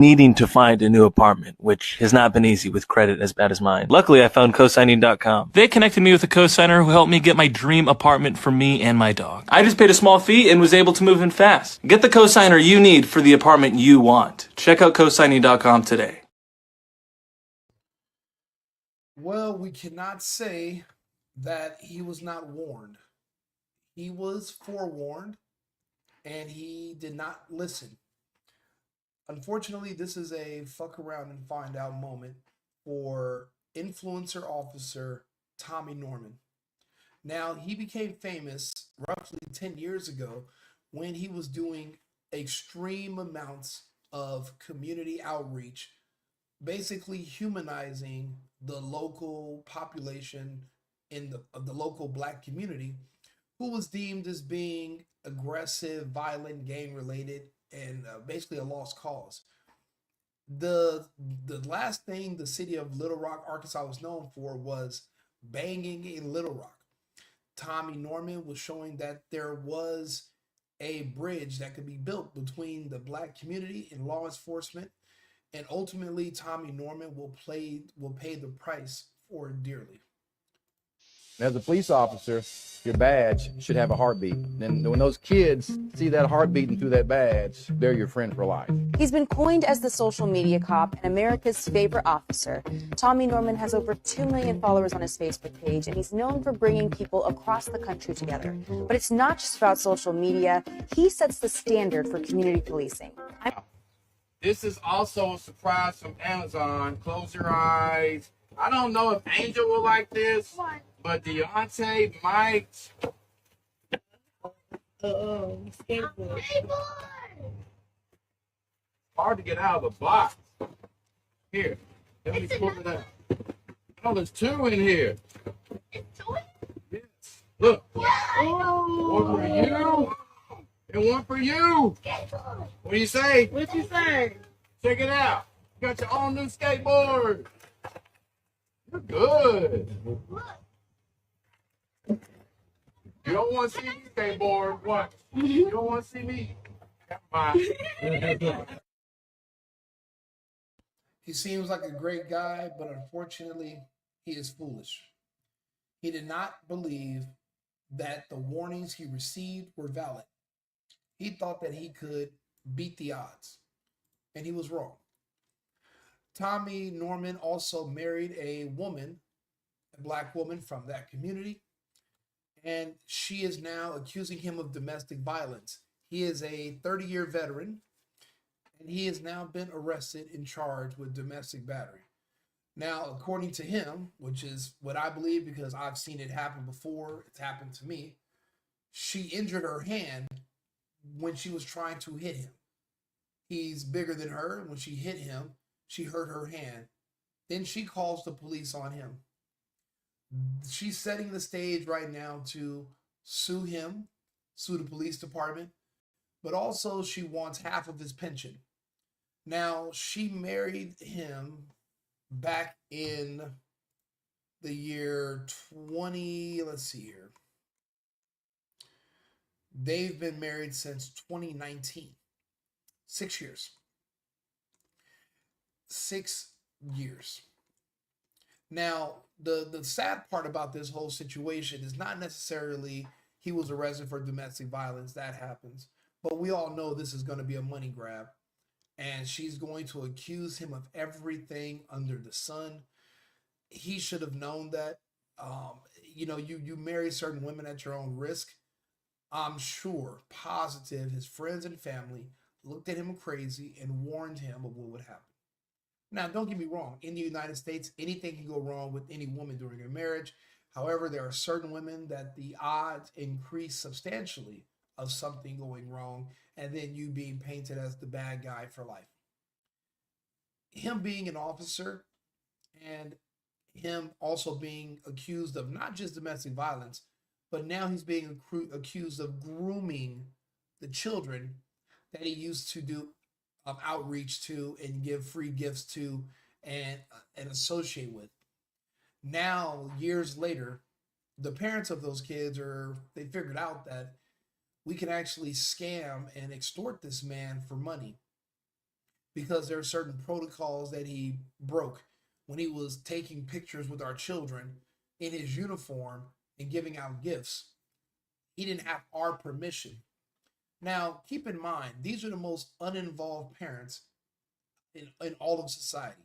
needing to find a new apartment, which has not been easy with credit as bad as mine. Luckily, I found cosigning.com. They connected me with a cosigner who helped me get my dream apartment for me and my dog. I just paid a small fee and was able to move in fast. Get the cosigner you need for the apartment you want. Check out cosigning.com today. Well, we cannot say that he was not warned. He was forewarned and he did not listen. Unfortunately, this is a fuck around and find out moment for influencer officer Tommy Norman. Now, he became famous roughly 10 years ago when he was doing extreme amounts of community outreach, basically humanizing the local population in the of the local black community who was deemed as being aggressive, violent, gang related, and basically a lost cause. The the last thing the city of Little Rock, Arkansas was known for was banging in Little Rock. Tommy Norman was showing that there was a bridge that could be built between the black community and law enforcement, and ultimately Tommy Norman will pay the price for it dearly. As a police officer, your badge should have a heartbeat. And when those kids see that heart beating through that badge, they're your friend for life. He's been coined as the social media cop and America's favorite officer. Tommy Norman has over 2 million followers on his Facebook page, and he's known for bringing people across the country together. But it's not just about social media. He sets the standard for community policing. This is also a surprise from Amazon. Close your eyes. I don't know if Angel will like this. What? But Deontay might. Skateboard. Hard to get out of the box. Here, let me pull it out. Oh, there's two in here. Yes. Look. One for you and one for you. What do you say? What you say? Check it out. You got your own new skateboard. You're good. You don't want to see me skateboard. What? You don't want to see me? Never mind. He seems like a great guy, but unfortunately, he is foolish. He did not believe that the warnings he received were valid. He thought that he could beat the odds, and he was wrong. Tommy Norman also married a woman, a black woman from that community, and she is now accusing him of domestic violence. He is a 30-year veteran, and he has now been arrested and charged with domestic battery. Now, according to him, which is what I believe because I've seen it happen before, it's happened to me, she injured her hand when she was trying to hit him. He's bigger than her, and when she hit him, she hurt her hand. Then she calls the police on him. She's setting the stage right now to sue him, sue the police department, but also she wants half of his pension. Now, she married him back in the year 20, let's see here. They've been married since 2019. 6 years. 6 years. Now, the sad part about this whole situation is not necessarily he was arrested for domestic violence. That happens. But we all know this is going to be a money grab. And she's going to accuse him of everything under the sun. He should have known that. You marry certain women at your own risk. I'm sure, positive, his friends and family looked at him crazy and warned him of what would happen. Now, don't get me wrong. In the United States, anything can go wrong with any woman during a marriage. However, there are certain women that the odds increase substantially of something going wrong and then you being painted as the bad guy for life. Him being an officer and him also being accused of not just domestic violence, but now he's being accused of grooming the children that he used to do outreach to and give free gifts to and associate with. Now, years later, the parents of those kids they figured out that we can actually scam and extort this man for money. because there are certain protocols that he broke when he was taking pictures with our children in his uniform and giving out gifts. He didn't have our permission. Now, keep in mind, these are the most uninvolved parents in all of society.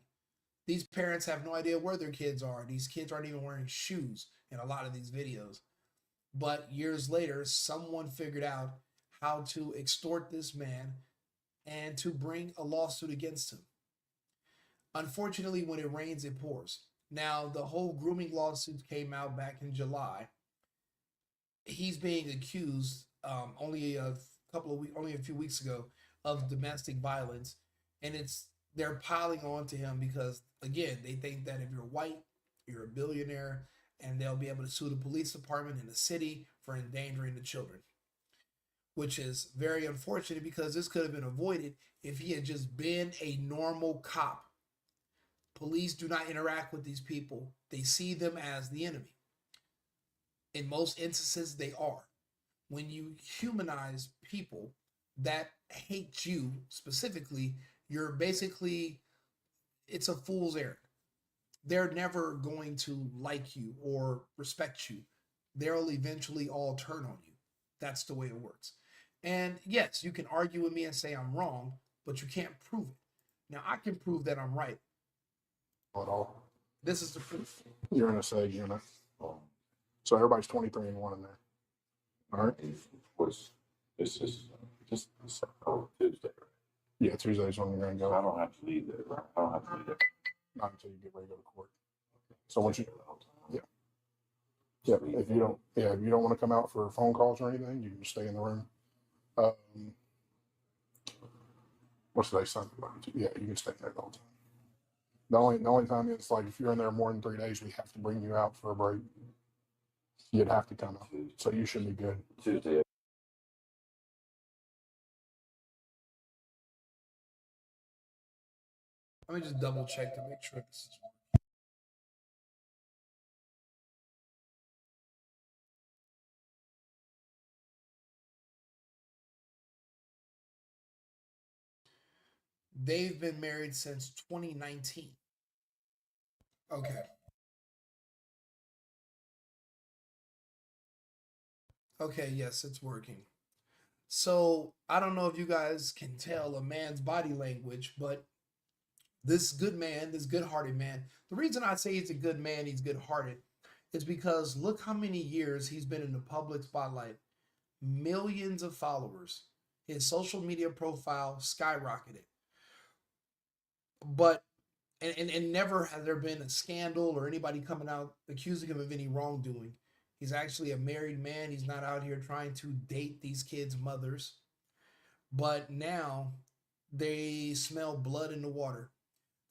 These parents have no idea where their kids are. These kids aren't even wearing shoes in a lot of these videos. But years later, someone figured out how to extort this man and to bring a lawsuit against him. Unfortunately, when it rains, it pours. Now, the whole grooming lawsuit came out back in July. He's being accused only a few weeks ago of domestic violence, and they're piling on to him because again they think that if you're white, you're a billionaire, and they'll be able to sue the police department in the city for endangering the children, which is very unfortunate because this could have been avoided if he had just been a normal cop. Police do not interact with these people. They see them as the enemy. In most instances, they are. When you humanize people that hate you specifically, you're basically, it's a fool's errand. They're never going to like you or respect you. They'll eventually all turn on you. That's the way it works. And yes, you can argue with me and say I'm wrong, but you can't prove it. Now, I can prove that I'm right. At all. This is the proof. You're in a SAG unit. So everybody's 23 and 1 in there. All right? Was this is just Tuesday, right? Yeah, Tuesday's when you're going to So go. I don't have to leave there, right? I don't have to leave there. Not until you get ready to go to court. So once you, yeah, if you don't want to come out for phone calls or anything, you can just stay in the room. What's today, Sunday? Yeah, you can stay there the whole time. The only time is like if you're in there more than 3 days, we have to bring you out for a break. You'd have to come out. So you should be good. Tuesday. Let me just double check to make sure this is. They've been married since 2019. Okay. Okay, yes, it's working. So I don't know if you guys can tell a man's body language, but this good man, this good-hearted man, the reason I say he's a good man, he's good-hearted, is because look how many years he's been in the public spotlight. Millions of followers. His social media profile skyrocketed. But and never has there been a scandal or anybody coming out accusing him of any wrongdoing. He's actually a married man. He's not out here trying to date these kids' mothers. But now they smell blood in the water.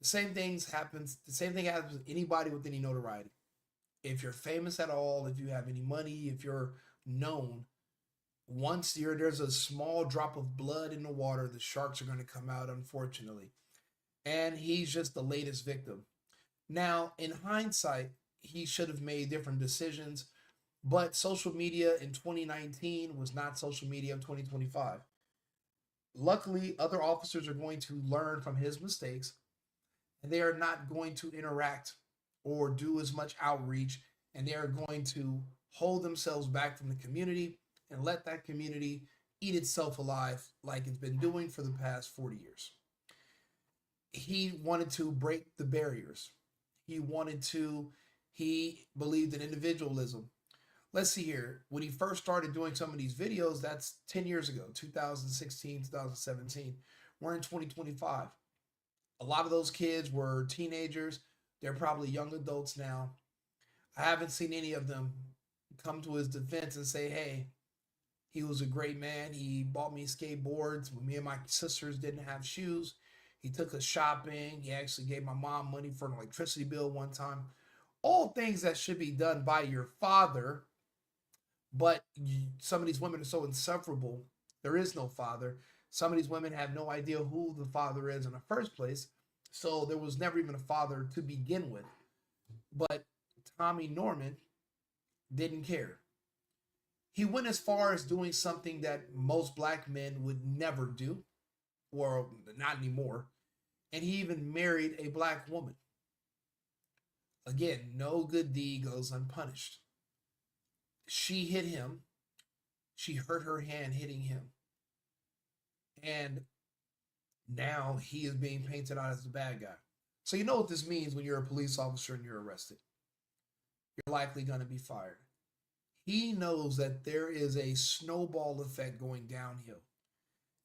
The same thing happens with anybody with any notoriety. If you're famous at all, if you have any money, if you're known, there's a small drop of blood in the water, the sharks are going to come out, unfortunately. And he's just the latest victim. Now, in hindsight, he should have made different decisions, but social media in 2019 was not social media of 2025. Luckily, other officers are going to learn from his mistakes, and they are not going to interact or do as much outreach, and they are going to hold themselves back from the community and let that community eat itself alive like it's been doing for the past 40 years. He wanted to break the barriers. He believed in individualism. Let's see here. When he first started doing some of these videos, that's 10 years ago, 2016, 2017. We're in 2025. A lot of those kids were teenagers. They're probably young adults now. I haven't seen any of them come to his defense and say, hey, he was a great man. He bought me skateboards when me and my sisters didn't have shoes. He took us shopping. He actually gave my mom money for an electricity bill one time. All things that should be done by your father. But some of these women are so insufferable. There is no father. Some of these women have no idea who the father is in the first place. So there was never even a father to begin with. But Tommy Norman didn't care. He went as far as doing something that most black men would never do, or not anymore. and he even married a black woman. Again, no good deed goes unpunished. She hit him. She hurt her hand hitting him. And now he is being painted out as the bad guy. So you know what this means when you're a police officer and you're arrested. You're likely going to be fired. He knows that there is a snowball effect going downhill.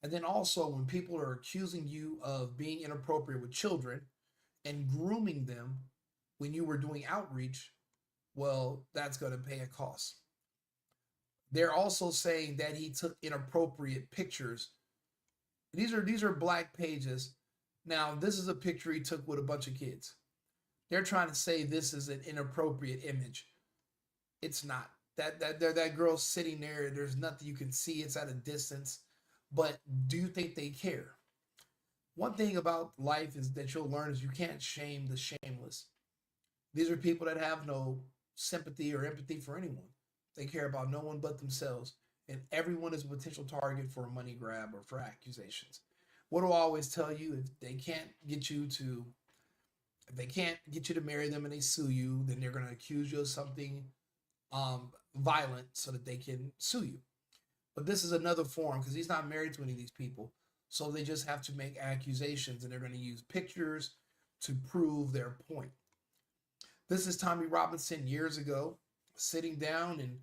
And then also, when people are accusing you of being inappropriate with children and grooming them when you were doing outreach, well, that's going to pay a cost. They're also saying that he took inappropriate pictures. These are black pages. Now, this is a picture he took with a bunch of kids. They're trying to say this is an inappropriate image. It's not. That girl's sitting there. There's nothing you can see. It's at a distance. But do you think they care? One thing about life is that you'll learn is you can't shame the shameless. These are people that have no sympathy or empathy for anyone. They care about no one but themselves. And everyone is a potential target for a money grab or for accusations. What do I always tell you? If they can't get you to marry them and they sue you, then they're going to accuse you of something violent so that they can sue you. But this is another form because he's not married to any of these people. So they just have to make accusations and they're going to use pictures to prove their point. This is Tommy Robinson years ago, sitting down and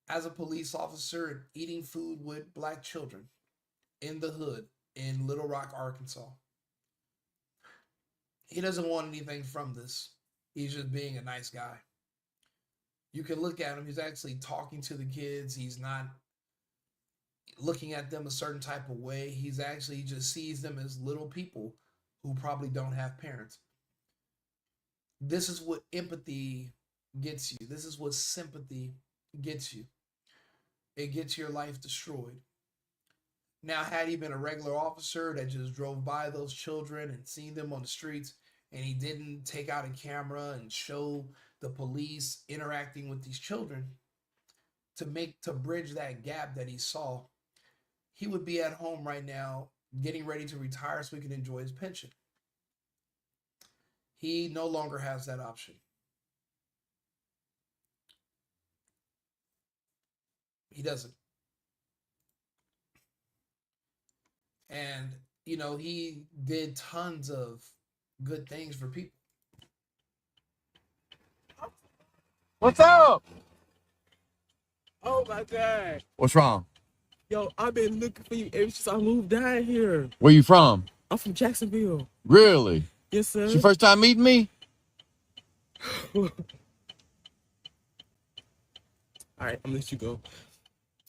as a police officer and eating food with black children in the hood in Little Rock, Arkansas. He doesn't want anything from this. He's just being a nice guy. You can look at him. He's actually talking to the kids. He's not looking at them a certain type of way. He just sees them as little people who probably don't have parents. This is what empathy gets you. This is what sympathy gets you. It gets your life destroyed. Now, had he been a regular officer that just drove by those children and seen them on the streets, and he didn't take out a camera and show the police interacting with these children to bridge that gap that he saw, he would be at home right now getting ready to retire so he can enjoy his pension. He no longer has that option. He doesn't. And, he did tons of good things for people. What's up? Oh my God. What's wrong? Yo, I've been looking for you ever since I moved down here. Where you from? I'm from Jacksonville. Really? Yes, sir. It's your first time meeting me? All right, I'm gonna let you go.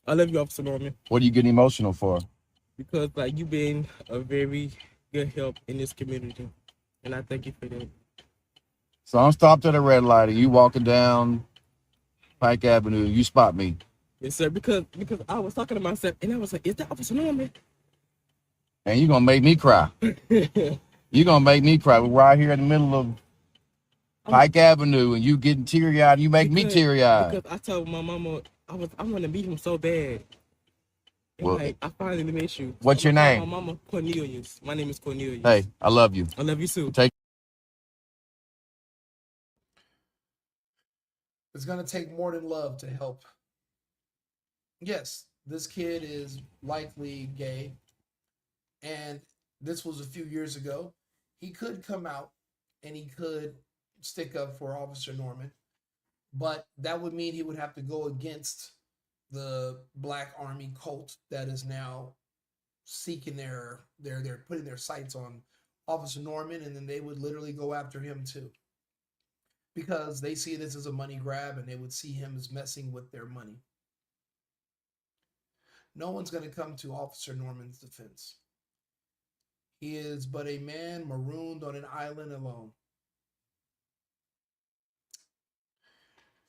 I love you, Officer Norman, What are you getting emotional for? because you've been a very good help in this community, and I thank you for that. So I'm stopped at a red light and you walking down Pike Avenue, you spot me. Yes, sir. Because I was talking to myself, and I was like, "Is that Officer Norman?" And you're gonna make me cry. You're gonna make me cry. We're right here in the middle of Pike Avenue and you getting teary-eyed. You make me teary-eyed. Because I told my mama I want to meet him so bad. And Well, I finally met you. what's your My name? mama Cornelius. My name is Cornelius. Hey, I love you. I love you too. It's going to take more than love to help. Yes, this kid is likely gay, and this was a few years ago. He could come out and he could stick up for Officer Norman, but that would mean he would have to go against the Black Army cult that is now seeking they're putting their sights on Officer Norman, and then they would literally go after him too. Because they see this as a money grab and they would see him as messing with their money. No one's going to come to Officer Norman's defense. He is but a man marooned on an island alone.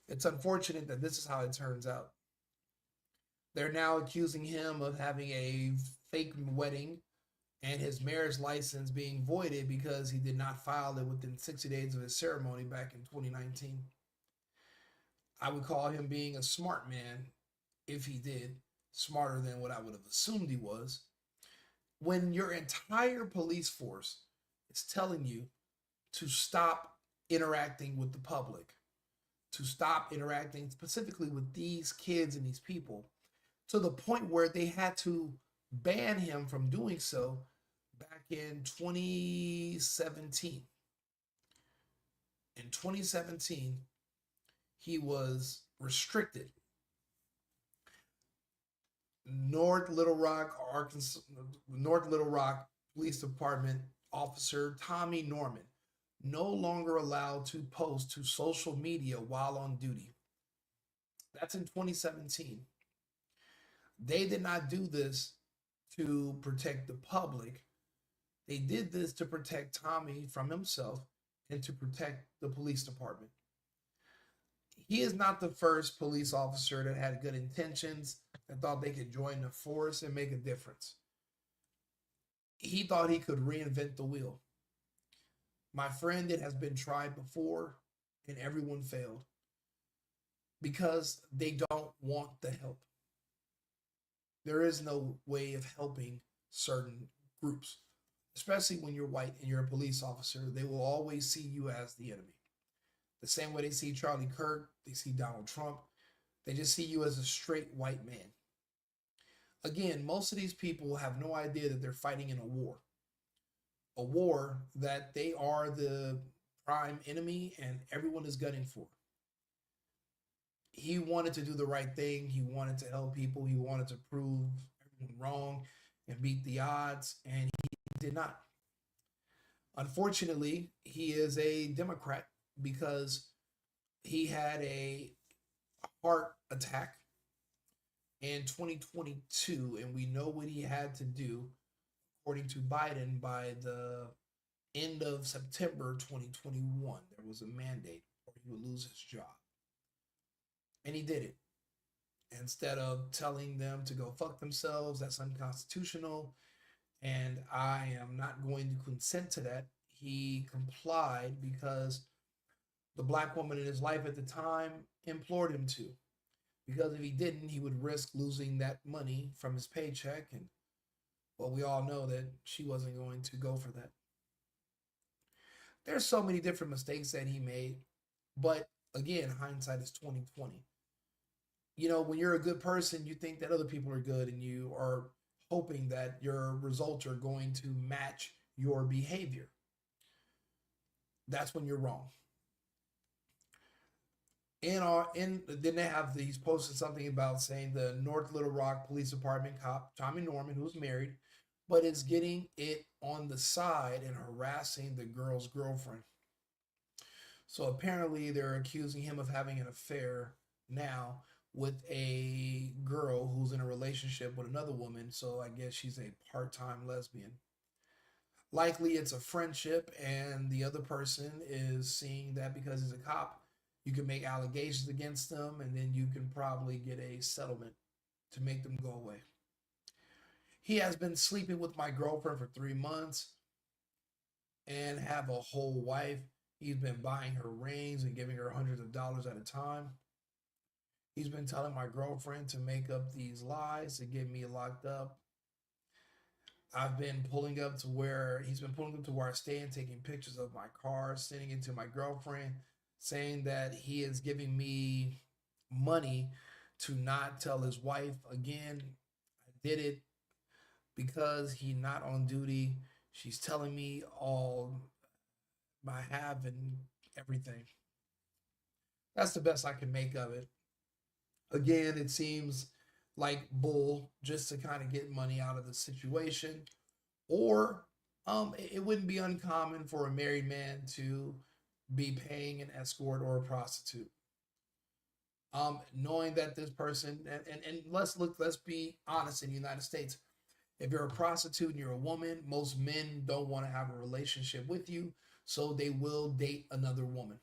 It's unfortunate that this is how it turns out. They're now accusing him of having a fake wedding and his marriage license being voided because he did not file it within 60 days of his ceremony back in 2019. I would call him being a smart man if he did, smarter than what I would have assumed he was. When your entire police force is telling you to stop interacting with the public, to stop interacting specifically with these kids and these people, to the point where they had to ban him from doing so back in 2017. In 2017, he was restricted. North Little Rock, Arkansas, North Little Rock Police Department officer Tommy Norman no longer allowed to post to social media while on duty. That's in 2017. They did not do this to protect the public. They did this to protect Tommy from himself and to protect the police department. He is not the first police officer that had good intentions and thought they could join the force and make a difference. He thought he could reinvent the wheel. My friend, it has been tried before and everyone failed because they don't want the help. There is no way of helping certain groups, especially when you're white and you're a police officer. They will always see you as the enemy. The same way they see Charlie Kirk, they see Donald Trump. They just see you as a straight white man. Again, most of these people have no idea that they're fighting in a war that they are the prime enemy and everyone is gunning for. He wanted to do the right thing. He wanted to help people. He wanted to prove everyone wrong and beat the odds, and he did not. Unfortunately, he is a Democrat because he had a heart attack in 2022, and we know what he had to do, according to Biden, by the end of September 2021. There was a mandate or he would lose his job. And he did it. Instead of telling them to go fuck themselves, that's unconstitutional, and I am not going to consent to that, he complied because the black woman in his life at the time implored him to. Because if he didn't, he would risk losing that money from his paycheck. And well, we all know that she wasn't going to go for that. There's so many different mistakes that he made. But again, hindsight is 2020. You know, when you're a good person, you think that other people are good and you are hoping that your results are going to match your behavior. That's when you're wrong. Then they have these posted something about saying the North Little Rock Police Department cop Tommy Norman, who's married, but is getting it on the side and harassing the girl's girlfriend. So apparently they're accusing him of having an affair now with a girl who's in a relationship with another woman. So I guess she's a part-time lesbian. Likely it's a friendship, and the other person is seeing that because he's a cop, you can make allegations against them, and then you can probably get a settlement to make them go away. He has been sleeping with my girlfriend for 3 months and have a whole wife. He's been buying her rings and giving her hundreds of dollars at a time. He's been telling my girlfriend to make up these lies to get me locked up. I've been pulling up to where he's been pulling up to where I stay and taking pictures of my car, sending it to my girlfriend, saying that he is giving me money to not tell his wife. Again, I did it because he's not on duty. She's telling me all I have and everything. That's the best I can make of it. Again, it seems like bull just to kind of get money out of the situation. Or it wouldn't be uncommon for a married man to be paying an escort or a prostitute. Knowing that this person, and let's be honest, in the United States, if you're a prostitute and you're a woman, most men don't want to have a relationship with you, so they will date another woman.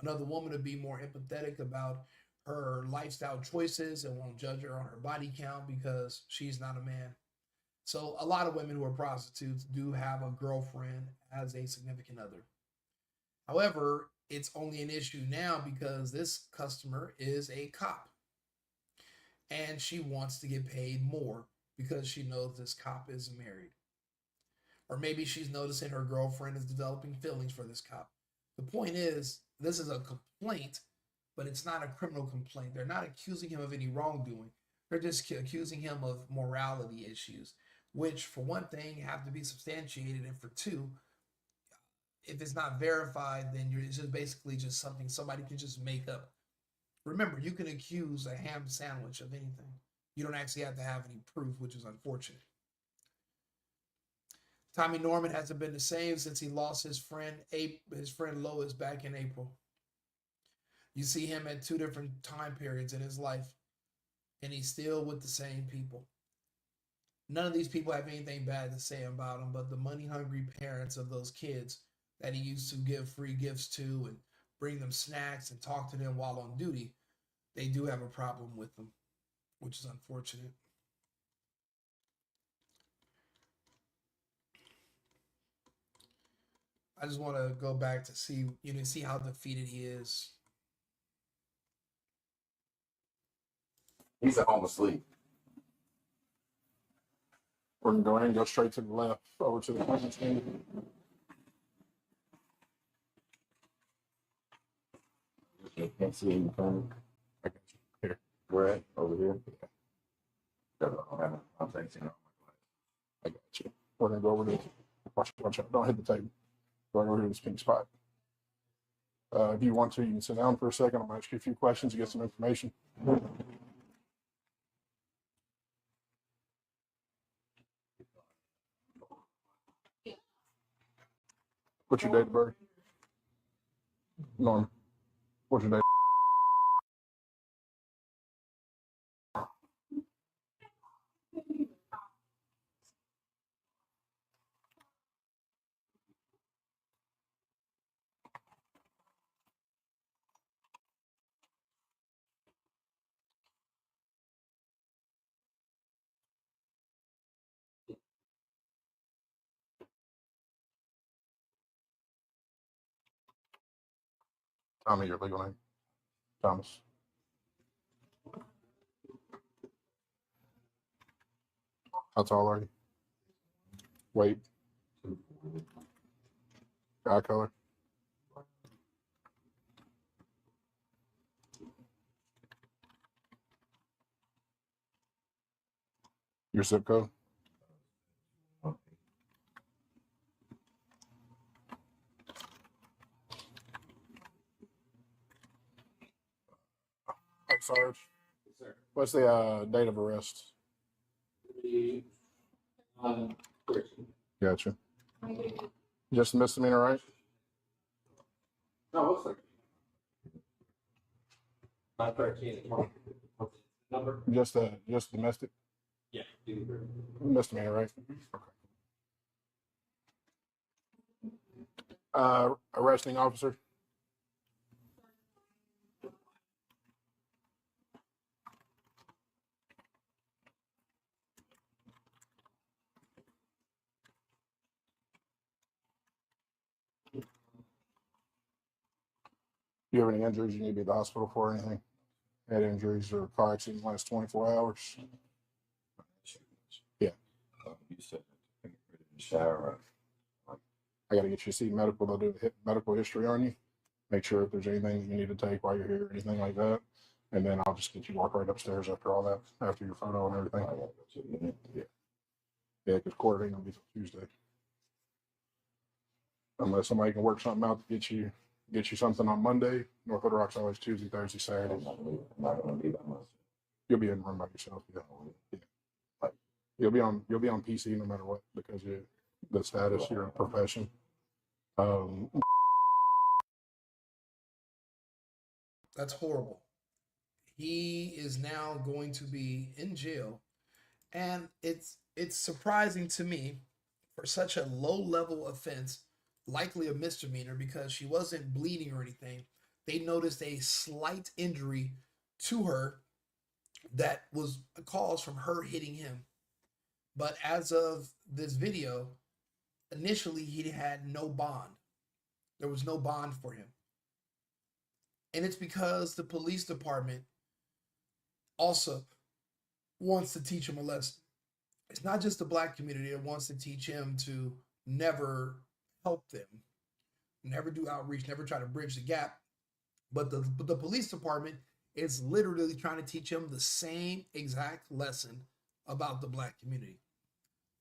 Another woman to be more empathetic about her lifestyle choices and won't judge her on her body count because she's not a man. So a lot of women who are prostitutes do have a girlfriend as a significant other. However, it's only an issue now because this customer is a cop and she wants to get paid more because she knows this cop is married Or maybe she's noticing her girlfriend is developing feelings for this cop. The point is, this is a complaint, but it's not a criminal complaint. They're not accusing him of any wrongdoing. They're just accusing him of morality issues, which, for one thing, have to be substantiated, and for two, if it's not verified, then it's just basically just something somebody can just make up. Remember, you can accuse a ham sandwich of anything. You don't actually have to have any proof, which is unfortunate. Tommy Norman hasn't been the same since he lost his friend Lois back in April. You see him at two different time periods in his life, and he's still with the same people. None of these people have anything bad to say about him, but the money-hungry parents of those kids that he used to give free gifts to and bring them snacks and talk to them while on duty, they do have a problem with them, which is unfortunate. I just want to go back to see, see how defeated he is. He's at home asleep. We're going to go ahead and go straight to the left over to the punching stand. You can't see anything. I got you. Here. Where at? Over here? Yeah. I'm thinking. I got you. We're going to go over to, watch out. Don't hit the table. Go over to this pink spot. If you want to, you can sit down for a second. I'm going to ask you a few questions to get some information. What's your date of birth? Norm. What's your date? Tommy, your legal name? Thomas. How tall are you? Weight? Eye color? Your zip code? Hey, Sarge. What's the date of arrest? Gotcha. Just a misdemeanor, right? No, looks like. Not 13. Number? Just domestic? Yeah. Misdemeanor, right? Arresting officer? Do you have any injuries you need to be at the hospital for or anything? Head injuries or car accident in the last 24 hours? Yeah. You said in the shower. I got to get you to see medical. They'll do a medical history on you. Make sure if there's anything you need to take while you're here or anything like that. And then I'll just get you walk right upstairs after all that, after your photo and everything. Yeah. Yeah, because court ain't going to be till Tuesday. Unless somebody can work something out to get you something on Monday. North Little Rock's always Tuesday, Thursday, Saturday. I'm not going to be by myself. You'll be in the room by yourself. Yeah. Yeah. Like, you'll be on PC no matter what because of the status, your profession. That's horrible. He is now going to be in jail, and it's surprising to me for such a low level offense, likely a misdemeanor because she wasn't bleeding or anything. They noticed a slight injury to her that was a cause from her hitting him. But as of this video, initially he had no bond. There was no bond for him. And it's because the police department also wants to teach him a lesson. It's not just the black community that wants to teach him to never help them, never do outreach, never try to bridge the gap. But the police department is literally trying to teach him the same exact lesson about the black community.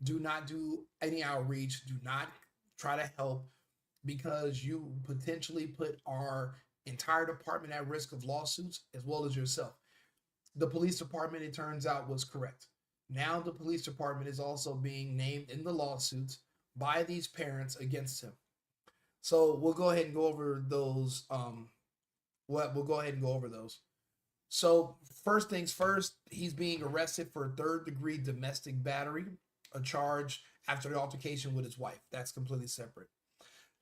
Do not do any outreach. Do not try to help because you potentially put our entire department at risk of lawsuits as well as yourself. The police department, it turns out, was correct. Now the police department is also being named in the lawsuits by these parents against him. So we'll go ahead and go over those. We'll go ahead and go over those. So first things first, he's being arrested for third-degree domestic battery, a charge after the altercation with his wife. That's completely separate.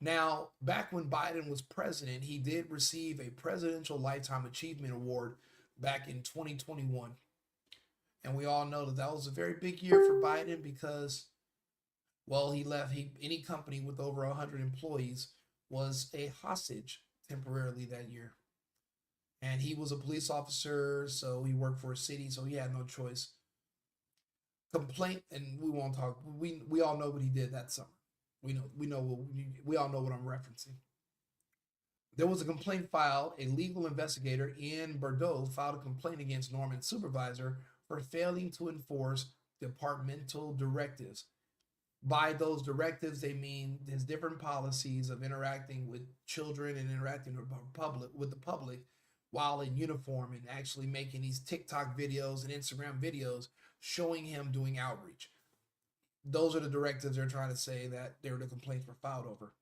Now, back when Biden was president, he did receive a Presidential Lifetime Achievement Award back in 2021. And we all know that that was a very big year for Biden because, well, any company with over 100 employees was a hostage temporarily that year. And he was a police officer, so he worked for a city, so he had no choice. Complaint, and we won't talk. We all know what he did that summer. We all know what I'm referencing. There was a complaint filed. A legal investigator in Bordeaux filed a complaint against Norman's supervisor for failing to enforce departmental directives. By those directives, they mean his different policies of interacting with children and interacting with the public while in uniform and actually making these TikTok videos and Instagram videos showing him doing outreach. Those are the directives they're trying to say that the complaints were filed over.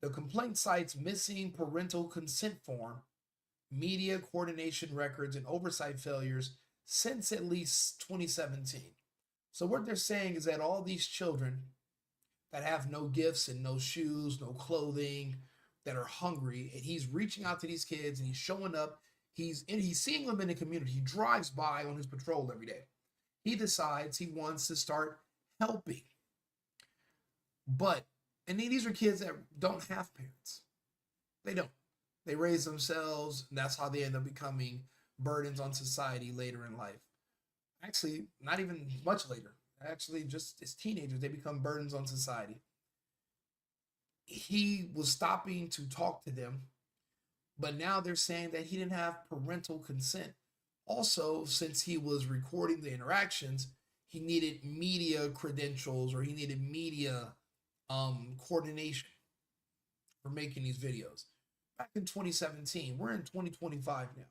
The complaint cites missing parental consent form, media coordination records, and oversight failures since at least 2017. So what they're saying is that all these children that have no gifts and no shoes, no clothing, that are hungry, and he's reaching out to these kids and he's showing up. He's seeing them in the community. He drives by on his patrol every day. He decides he wants to start helping. And these are kids that don't have parents. They don't. They raise themselves, and that's how they end up becoming burdens on society later in life. Actually, not even much later. Actually, just as teenagers, they become burdens on society. He was stopping to talk to them, but now they're saying that he didn't have parental consent. Also, since he was recording the interactions, he needed media credentials or he needed media coordination for making these videos. Back in 2017, we're in 2025 now.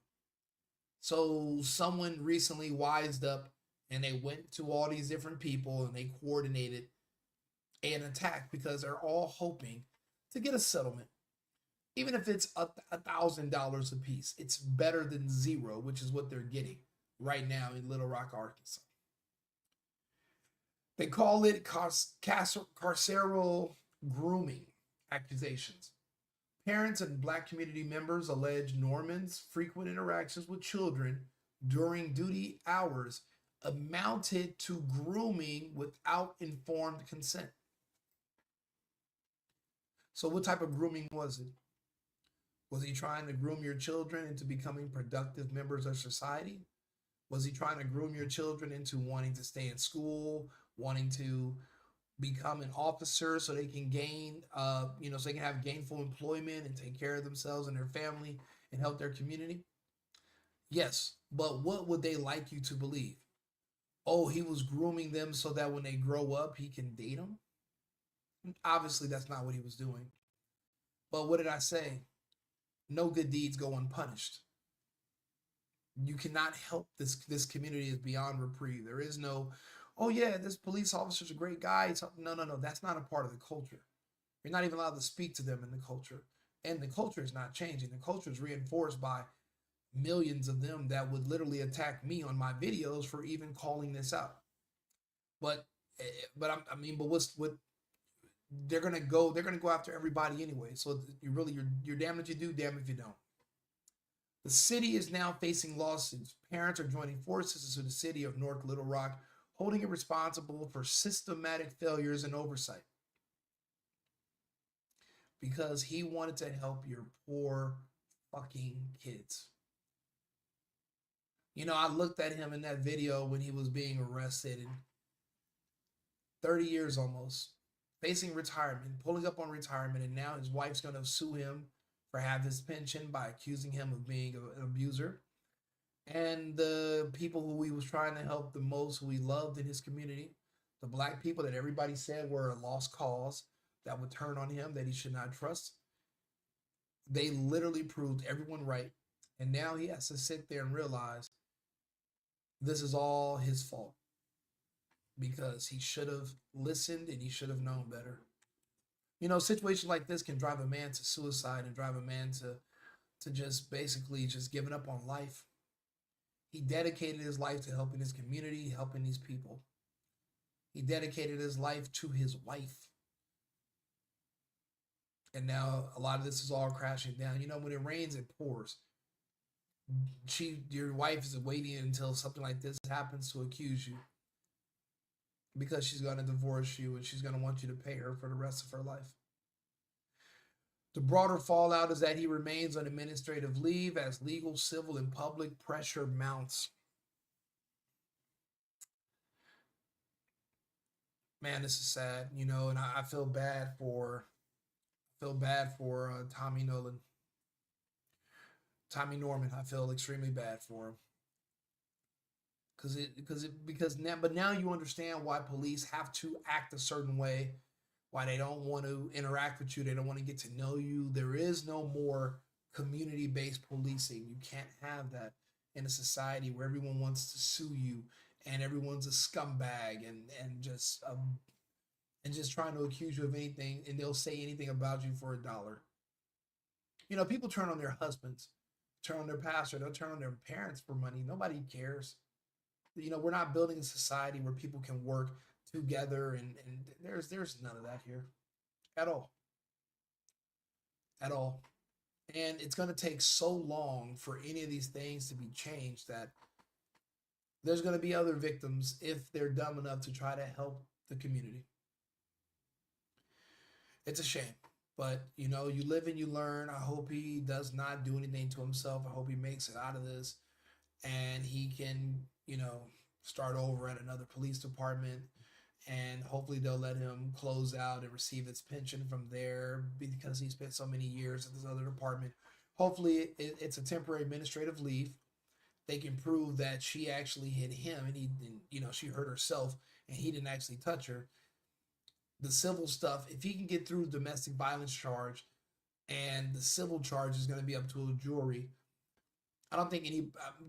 So someone recently wised up and they went to all these different people and they coordinated an attack because they're all hoping to get a settlement. Even if it's $1,000 a piece, it's better than zero, which is what they're getting right now in Little Rock, Arkansas. They call it carceral grooming accusations. Parents and Black community members allege Norman's frequent interactions with children during duty hours amounted to grooming without informed consent. So what type of grooming was it? Was he trying to groom your children into becoming productive members of society? Was he trying to groom your children into wanting to stay in school, wanting to become an officer so they can gain, so they can have gainful employment and take care of themselves and their family and help their community? Yes, but what would they like you to believe? Oh, he was grooming them so that when they grow up, he can date them? Obviously, that's not what he was doing. But what did I say? No good deeds go unpunished. You cannot help this community is beyond reprieve. There is no, oh yeah, this police officer's a great guy. No. That's not a part of the culture. You're not even allowed to speak to them in the culture. And the culture is not changing. The culture is reinforced by millions of them that would literally attack me on my videos for even calling this out. But what they're gonna go after everybody anyway. So you're damned if you do, damned if you don't. The city is now facing lawsuits. Parents are joining forces to sue the city of North Little Rock, holding it responsible for systematic failures and oversight. Because he wanted to help your poor fucking kids. I looked at him in that video when he was being arrested, and 30 years almost. facing retirement, pulling up on retirement, and now his wife's going to sue him for half his pension by accusing him of being an abuser. And the people who he was trying to help the most, who he loved in his community, the black people that everybody said were a lost cause that would turn on him, that he should not trust, they literally proved everyone right. And now he has to sit there and realize this is all his fault because he should have listened and he should have known better. Situations like this can drive a man to suicide and drive a man to just basically just giving up on life. He dedicated his life to helping his community, helping these people. He dedicated his life to his wife. And now a lot of this is all crashing down. When it rains, it pours. Your wife is waiting until something like this happens to accuse you, because she's going to divorce you and she's going to want you to pay her for the rest of her life. The broader fallout is that he remains on administrative leave as legal, civil, and public pressure mounts. Man, this is sad, and I feel bad for Tommy Norman. I feel extremely bad for him. But now you understand why police have to act a certain way, why they don't want to interact with you, they don't want to get to know you. There is no more community-based policing. You can't have that in a society where everyone wants to sue you and everyone's a scumbag and just trying to accuse you of anything, and they'll say anything about you for $1. People turn on their husbands, turn on their pastor, they'll turn on their parents for money. Nobody cares. We're not building a society where people can work together, and there's none of that here at all. At all. And it's going to take so long for any of these things to be changed that there's going to be other victims if they're dumb enough to try to help the community. It's a shame, but you live and you learn. I hope he does not do anything to himself. I hope he makes it out of this and he can, start over at another police department, and hopefully they'll let him close out and receive his pension from there because he spent so many years at this other department. Hopefully it's a temporary administrative leave. They can prove that she actually hit him and he didn't, she hurt herself and he didn't actually touch her. The civil stuff, if he can get through the domestic violence charge, and the civil charge is going to be up to a jury, I don't think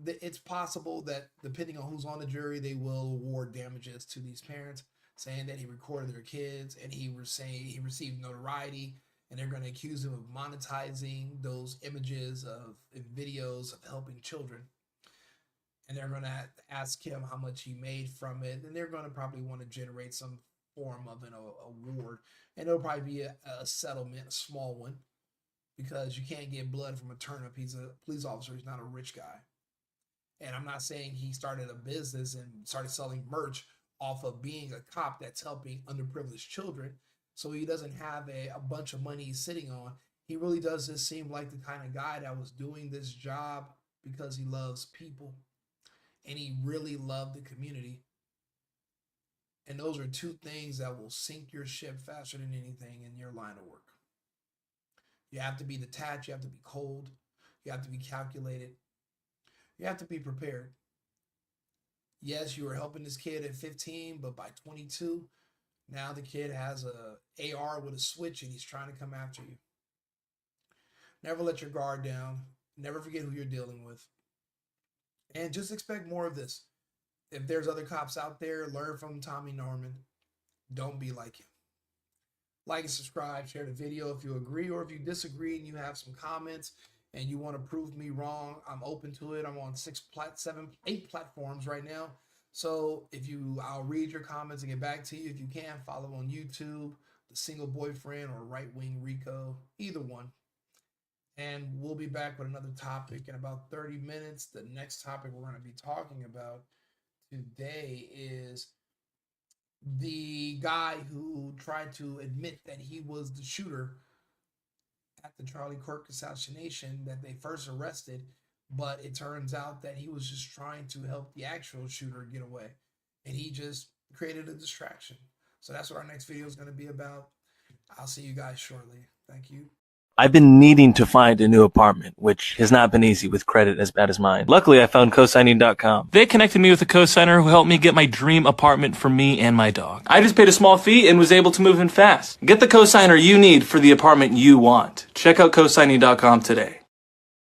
it's possible that depending on who's on the jury, they will award damages to these parents, saying that he recorded their kids and he received notoriety, and they're going to accuse him of monetizing those images and videos of helping children. And they're going to ask him how much he made from it, and they're going to probably want to generate some form of an award, and it'll probably be a settlement, a small one, because you can't get blood from a turnip. He's a police officer. He's not a rich guy. And I'm not saying he started a business and started selling merch off of being a cop that's helping underprivileged children, so he doesn't have a bunch of money he's sitting on. He really does just seem like the kind of guy that was doing this job because he loves people and he really loved the community. And those are two things that will sink your ship faster than anything in your line of work. You have to be detached. You have to be cold. You have to be calculated. You have to be prepared. Yes, you were helping this kid at 15, but by 22, now the kid has a AR with a switch and he's trying to come after you. Never let your guard down. Never forget who you're dealing with. And just expect more of this. If there's other cops out there, learn from Tommy Norman. Don't be like him. Like and subscribe, share the video if you agree, or if you disagree and you have some comments and you want to prove me wrong, I'm open to it. I'm on 8 platforms right now. So I'll read your comments and get back to you. If you can, follow on YouTube, The Single Boyfriend or Right Wing Rico, either one. And we'll be back with another topic in about 30 minutes. The next topic we're going to be talking about today is the guy who tried to admit that he was the shooter at the Charlie Kirk assassination that they first arrested, but it turns out that he was just trying to help the actual shooter get away, and he just created a distraction. So that's what our next video is going to be about. I'll see you guys shortly. Thank you. I've been needing to find a new apartment, which has not been easy with credit as bad as mine. Luckily, I found cosigning.com. They connected me with a cosigner who helped me get my dream apartment for me and my dog. I just paid a small fee and was able to move in fast. Get the cosigner you need for the apartment you want. Check out cosigning.com today.